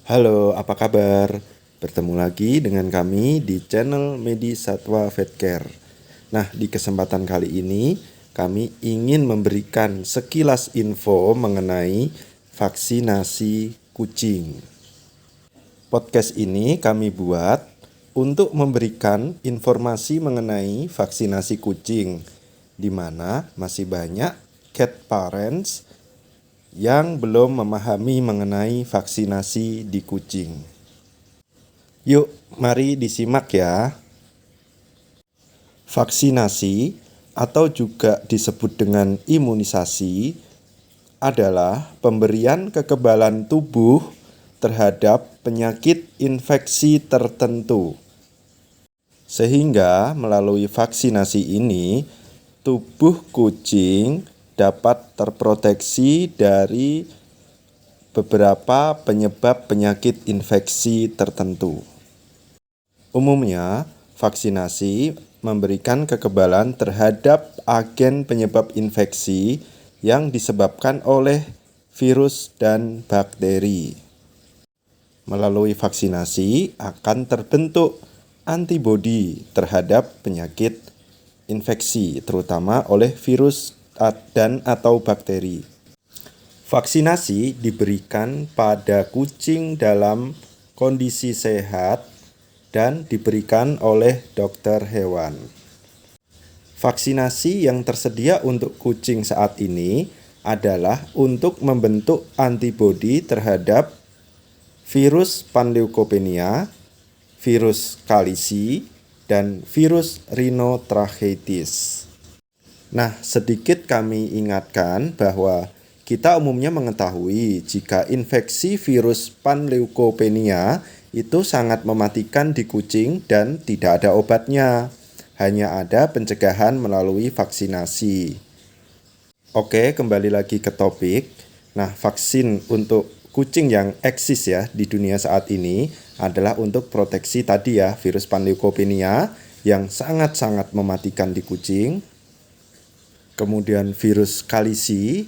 Halo, apa kabar? Bertemu lagi dengan kami di channel Medi Satwa Vetcare. Nah, di kesempatan kali ini kami ingin memberikan sekilas info mengenai vaksinasi kucing. Podcast ini kami buat untuk memberikan informasi mengenai vaksinasi kucing, di mana masih banyak cat parents yang belum memahami mengenai vaksinasi di kucing. Yuk, mari disimak ya. Vaksinasi atau juga disebut dengan imunisasi adalah pemberian kekebalan tubuh terhadap penyakit infeksi tertentu. Sehingga melalui vaksinasi ini, tubuh kucing dapat terproteksi dari beberapa penyebab penyakit infeksi tertentu. Umumnya, vaksinasi memberikan kekebalan terhadap agen penyebab infeksi yang disebabkan oleh virus dan bakteri. Melalui vaksinasi akan terbentuk antibodi terhadap penyakit infeksi, terutama oleh virus dan atau bakteri. Vaksinasi diberikan pada kucing dalam kondisi sehat dan diberikan oleh dokter hewan. Vaksinasi yang tersedia untuk kucing saat ini adalah untuk membentuk antibodi terhadap virus panleukopenia, virus kalisi, dan virus rhinotracheitis. Nah, sedikit kami ingatkan bahwa kita umumnya mengetahui jika infeksi virus panleukopenia itu sangat mematikan di kucing dan tidak ada obatnya. Hanya ada pencegahan melalui vaksinasi. Oke, kembali lagi ke topik. Nah, vaksin untuk kucing yang eksis ya di dunia saat ini adalah untuk proteksi tadi ya, virus panleukopenia yang sangat-sangat mematikan di kucing. Kemudian virus kalisi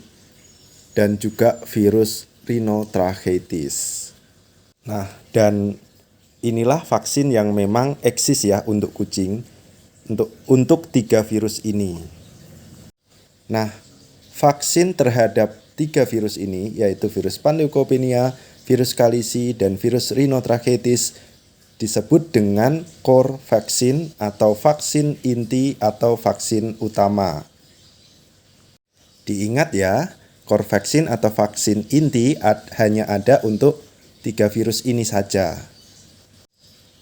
dan juga virus rhinotracheitis. Nah, dan inilah vaksin yang memang eksis ya untuk kucing untuk 3 virus ini. Nah, vaksin terhadap 3 virus ini yaitu virus panleukopenia, virus kalisi, dan virus rhinotracheitis disebut dengan core vaksin atau vaksin inti atau vaksin utama. Diingat ya, core vaksin atau vaksin inti hanya ada untuk 3 virus ini saja.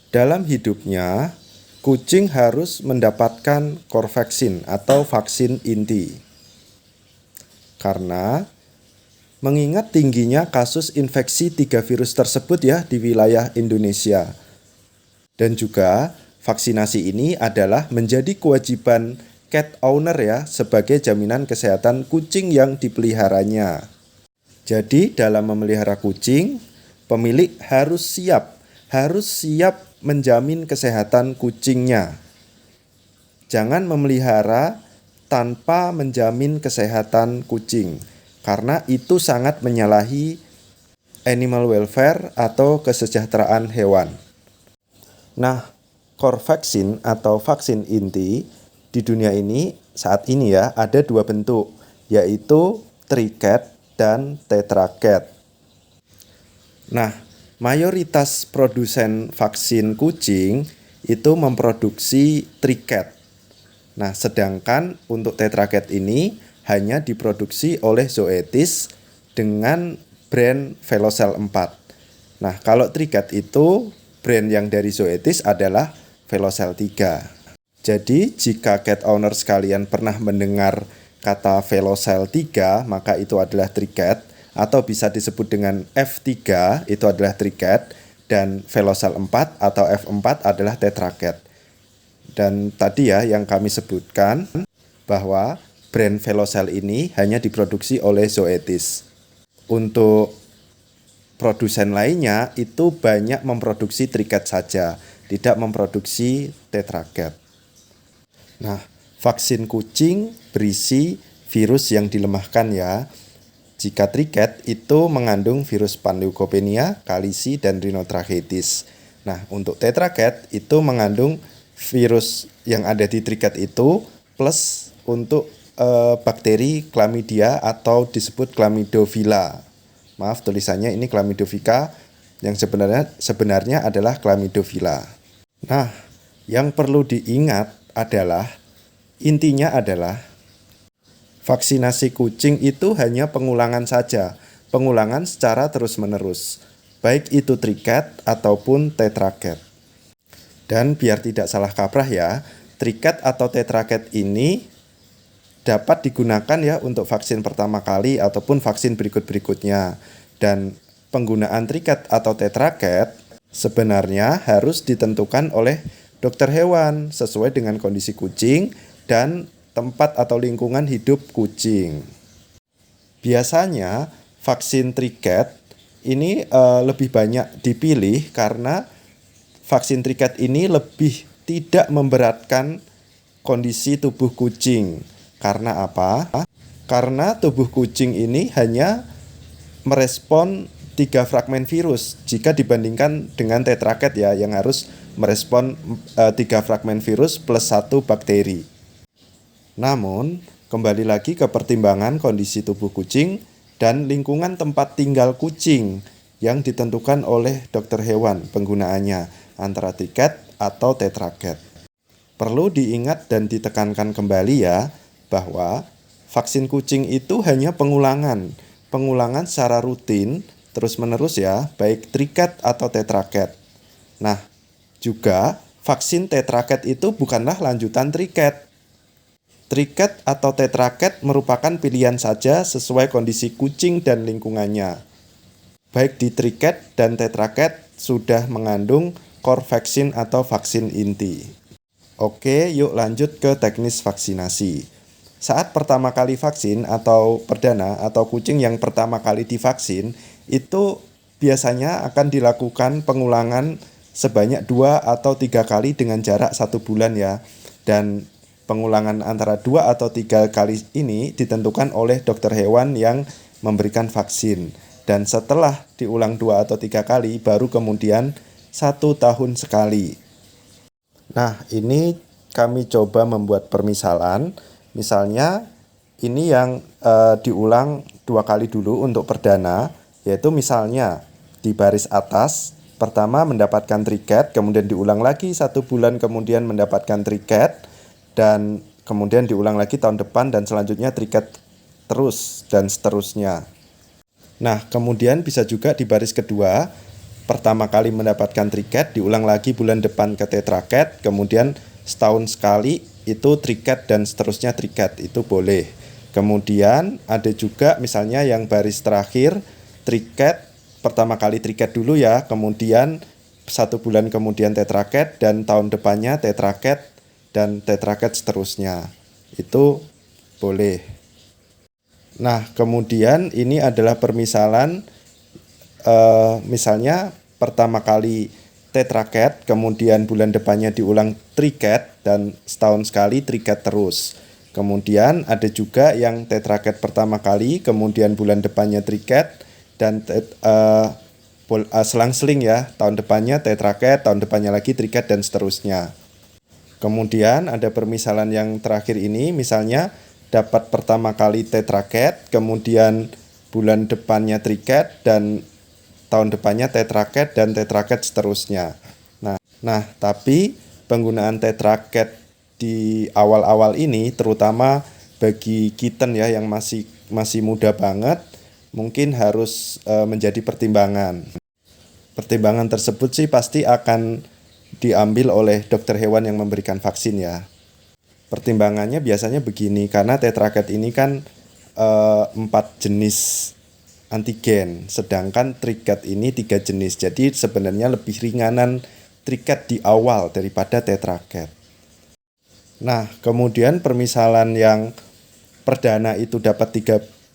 Dalam hidupnya, kucing harus mendapatkan core vaksin atau vaksin inti. Karena mengingat tingginya kasus infeksi 3 virus tersebut ya di wilayah Indonesia. Dan juga vaksinasi ini adalah menjadi kewajiban cat owner ya sebagai jaminan kesehatan kucing yang dipeliharanya. Jadi dalam memelihara kucing, pemilik harus siap menjamin kesehatan kucingnya. Jangan memelihara tanpa menjamin kesehatan kucing, karena itu sangat menyalahi animal welfare atau kesejahteraan hewan. Nah, core vaksin atau vaksin inti di dunia ini saat ini ya ada 2 bentuk, yaitu tricat dan tetracat. Nah, mayoritas produsen vaksin kucing itu memproduksi tricat. Nah, sedangkan untuk tetracat ini hanya diproduksi oleh Zoetis dengan brand Velocel 4. Nah, kalau tricat itu brand yang dari Zoetis adalah Velocel 3. Jadi, jika cat owner sekalian pernah mendengar kata Velocel 3, maka itu adalah tricat, atau bisa disebut dengan F3, itu adalah tricat, dan Velocel 4 atau F4 adalah tetracat. Dan tadi ya yang kami sebutkan bahwa brand Velocel ini hanya diproduksi oleh Zoetis. Untuk produsen lainnya itu banyak memproduksi tricat saja, tidak memproduksi tetracat. Nah, vaksin kucing berisi virus yang dilemahkan ya. jika triket itu mengandung virus panleukopenia, kalisi, dan rhinotracheitis. Nah, untuk tetraket itu mengandung virus yang ada di triket itu plus untuk bakteri Chlamydia atau disebut Chlamydophila. Maaf, tulisannya ini Chlamydophila yang sebenarnya adalah Chlamydophila. Nah, yang perlu diingat adalah intinya adalah vaksinasi kucing itu hanya pengulangan saja, pengulangan secara terus-menerus, baik itu triket ataupun tetraket. Dan biar tidak salah kaprah ya, triket atau tetraket ini dapat digunakan ya untuk vaksin pertama kali ataupun vaksin berikut-berikutnya. Dan penggunaan triket atau tetraket sebenarnya harus ditentukan oleh dokter hewan sesuai dengan kondisi kucing dan tempat atau lingkungan hidup kucing. Biasanya vaksin triket ini lebih banyak dipilih karena vaksin triket ini lebih tidak memberatkan kondisi tubuh kucing. Karena apa? Karena tubuh kucing ini hanya merespon 3 fragmen virus jika dibandingkan dengan tetraket ya yang harus merespon 3 fragmen virus plus 1 bakteri. Namun, kembali lagi ke pertimbangan kondisi tubuh kucing dan lingkungan tempat tinggal kucing yang ditentukan oleh dokter hewan penggunaannya antara triket atau tetraket. Perlu diingat dan ditekankan kembali ya bahwa vaksin kucing itu hanya pengulangan secara rutin terus-menerus ya, baik triket atau tetraket. Nah, juga vaksin tetraket itu bukanlah lanjutan triket. Triket atau tetraket merupakan pilihan saja sesuai kondisi kucing dan lingkungannya. Baik di triket dan tetraket sudah mengandung core vaksin atau vaksin inti. Oke, yuk lanjut ke teknis vaksinasi. Saat pertama kali vaksin atau perdana atau kucing yang pertama kali divaksin itu biasanya akan dilakukan pengulangan sebanyak 2 atau 3 kali dengan jarak 1 bulan ya. Dan pengulangan antara 2 atau 3 kali ini ditentukan oleh dokter hewan yang memberikan vaksin. Dan setelah diulang 2 atau 3 kali baru kemudian 1 tahun sekali. Nah, ini kami coba membuat permisalan. Misalnya ini yang diulang 2 kali dulu untuk perdana, yaitu misalnya di baris atas pertama mendapatkan triket, kemudian diulang lagi 1 bulan kemudian mendapatkan triket, dan kemudian diulang lagi tahun depan dan selanjutnya triket terus dan seterusnya. Nah, kemudian bisa juga di baris kedua pertama kali mendapatkan triket, diulang lagi bulan depan ke tetraket, kemudian setahun sekali itu triket dan seterusnya triket, itu boleh. Kemudian ada juga misalnya yang baris terakhir triket, pertama kali triket dulu ya, kemudian 1 bulan kemudian tetraket dan tahun depannya tetraket dan tetraket seterusnya, itu boleh. Nah, kemudian ini adalah permisalan misalnya pertama kali tetraket, kemudian bulan depannya diulang triket dan setahun sekali triket terus. Kemudian ada juga yang tetraket pertama kali, kemudian bulan depannya triket dan selang-seling ya, tahun depannya tetraket, tahun depannya lagi triket dan seterusnya. Kemudian ada permisalan yang terakhir ini, misalnya dapat pertama kali tetraket, kemudian bulan depannya triket dan tahun depannya tetraket dan tetraket seterusnya. Nah, tapi penggunaan tetraket di awal-awal ini terutama bagi kitten ya yang masih muda banget mungkin harus menjadi pertimbangan. Pertimbangan tersebut sih pasti akan diambil oleh dokter hewan yang memberikan vaksin ya. Pertimbangannya biasanya begini, karena tetraket ini kan 4 jenis antigen, sedangkan triket ini 3 jenis. Jadi sebenarnya lebih ringanan triket di awal daripada tetraket. Nah, kemudian permisalan yang perdana itu dapat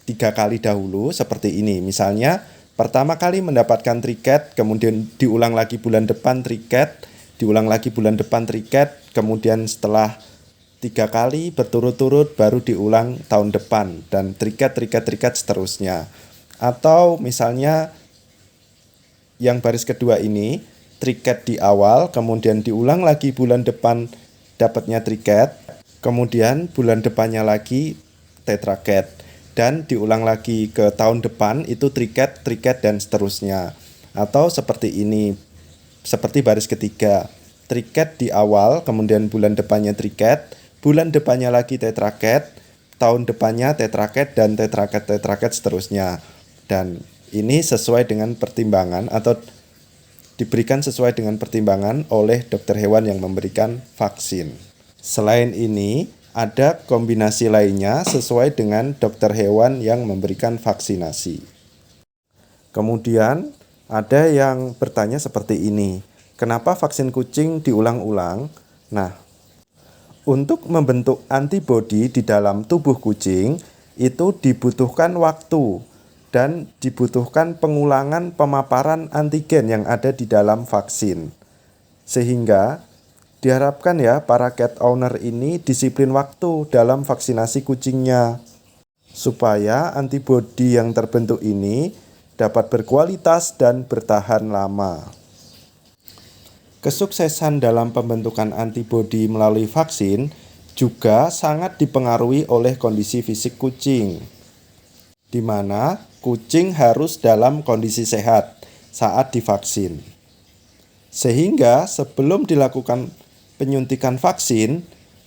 3 kali dahulu seperti ini. Misalnya pertama kali mendapatkan triket, kemudian diulang lagi bulan depan triket, diulang lagi bulan depan triket, kemudian setelah 3 kali berturut-turut baru diulang tahun depan, dan terikat seterusnya. Atau misalnya yang baris kedua ini triket di awal, kemudian diulang lagi bulan depan dapatnya triket, kemudian bulan depannya lagi tetraket, dan diulang lagi ke tahun depan itu triket, dan seterusnya. Atau seperti ini, seperti baris ketiga, triket di awal, kemudian bulan depannya triket, bulan depannya lagi tetraket, tahun depannya tetraket, dan tetraket seterusnya. Dan ini sesuai dengan pertimbangan atau diberikan sesuai dengan pertimbangan oleh dokter hewan yang memberikan vaksin. Selain ini, ada kombinasi lainnya sesuai dengan dokter hewan yang memberikan vaksinasi. Kemudian, ada yang bertanya seperti ini, kenapa vaksin kucing diulang-ulang? Nah, untuk membentuk antibodi di dalam tubuh kucing, itu dibutuhkan waktu dan dibutuhkan pengulangan pemaparan antigen yang ada di dalam vaksin. Sehingga diharapkan ya para cat owner ini disiplin waktu dalam vaksinasi kucingnya, supaya antibodi yang terbentuk ini dapat berkualitas dan bertahan lama. Kesuksesan dalam pembentukan antibodi melalui vaksin juga sangat dipengaruhi oleh kondisi fisik kucing, di mana kucing harus dalam kondisi sehat saat divaksin. Sehingga sebelum dilakukan penyuntikan vaksin,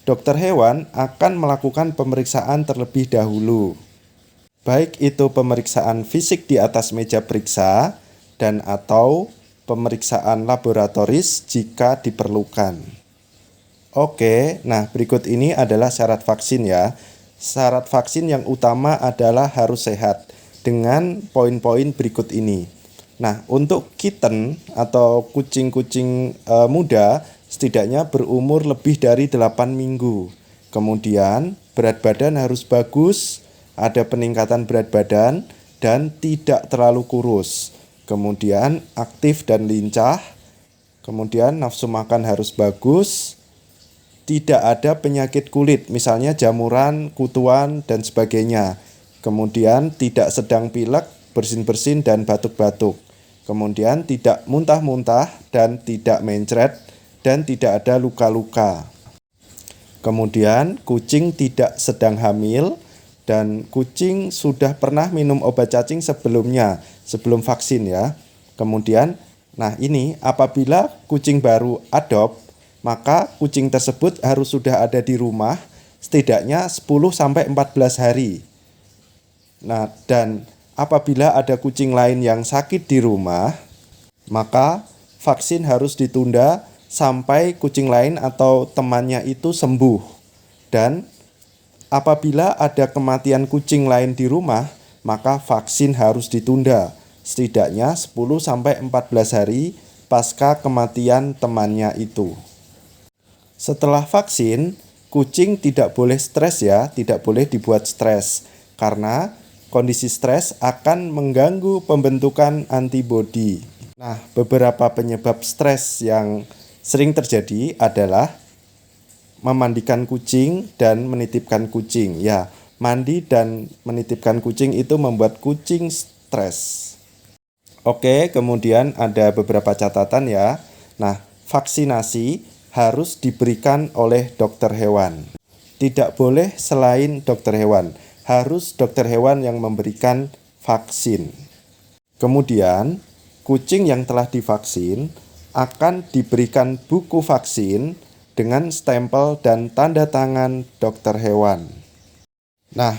dokter hewan akan melakukan pemeriksaan terlebih dahulu. Baik itu pemeriksaan fisik di atas meja periksa dan atau pemeriksaan laboratoris jika diperlukan. Oke, nah berikut ini adalah syarat vaksin ya. Syarat vaksin yang utama adalah harus sehat dengan poin-poin berikut ini. Nah, untuk kitten atau kucing-kucing muda setidaknya berumur lebih dari 8 minggu. Kemudian berat badan harus bagus, ada peningkatan berat badan dan tidak terlalu kurus. Kemudian aktif dan lincah. Kemudian nafsu makan harus bagus. Tidak ada penyakit kulit, misalnya jamuran, kutuan, dan sebagainya. Kemudian tidak sedang pilek, bersin-bersin, dan batuk-batuk. Kemudian tidak muntah-muntah dan tidak mencret, dan tidak ada luka-luka. Kemudian kucing tidak sedang hamil, dan kucing sudah pernah minum obat cacing sebelumnya, sebelum vaksin ya. Kemudian, nah ini apabila kucing baru adopt, maka kucing tersebut harus sudah ada di rumah setidaknya 10-14 hari. Nah, dan apabila ada kucing lain yang sakit di rumah, maka vaksin harus ditunda sampai kucing lain atau temannya itu sembuh. Dan apabila ada kematian kucing lain di rumah, maka vaksin harus ditunda setidaknya 10-14 hari pasca kematian temannya itu. Setelah vaksin, kucing tidak boleh stres ya, tidak boleh dibuat stres, karena kondisi stres akan mengganggu pembentukan antibodi. Nah, beberapa penyebab stres yang sering terjadi adalah memandikan kucing dan menitipkan kucing. Ya, mandi dan menitipkan kucing itu membuat kucing stres. Oke, kemudian ada beberapa catatan ya. Nah, vaksinasi harus diberikan oleh dokter hewan. Tidak boleh selain dokter hewan, harus dokter hewan yang memberikan vaksin. Kemudian, kucing yang telah divaksin akan diberikan buku vaksin dengan stempel dan tanda tangan dokter hewan. Nah,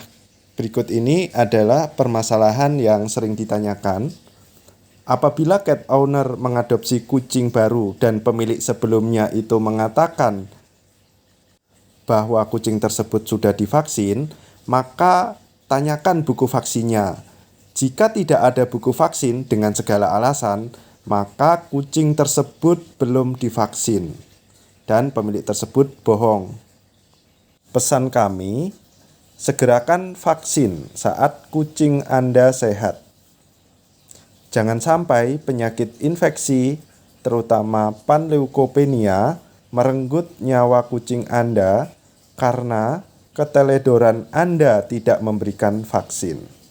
berikut ini adalah permasalahan yang sering ditanyakan. Apabila cat owner mengadopsi kucing baru dan pemilik sebelumnya itu mengatakan bahwa kucing tersebut sudah divaksin, maka tanyakan buku vaksinnya. Jika tidak ada buku vaksin dengan segala alasan, maka kucing tersebut belum divaksin dan pemilik tersebut bohong. Pesan kami, segerakan vaksin saat kucing Anda sehat. Jangan sampai penyakit infeksi, terutama panleukopenia, merenggut nyawa kucing Anda karena keteledoran Anda tidak memberikan vaksin.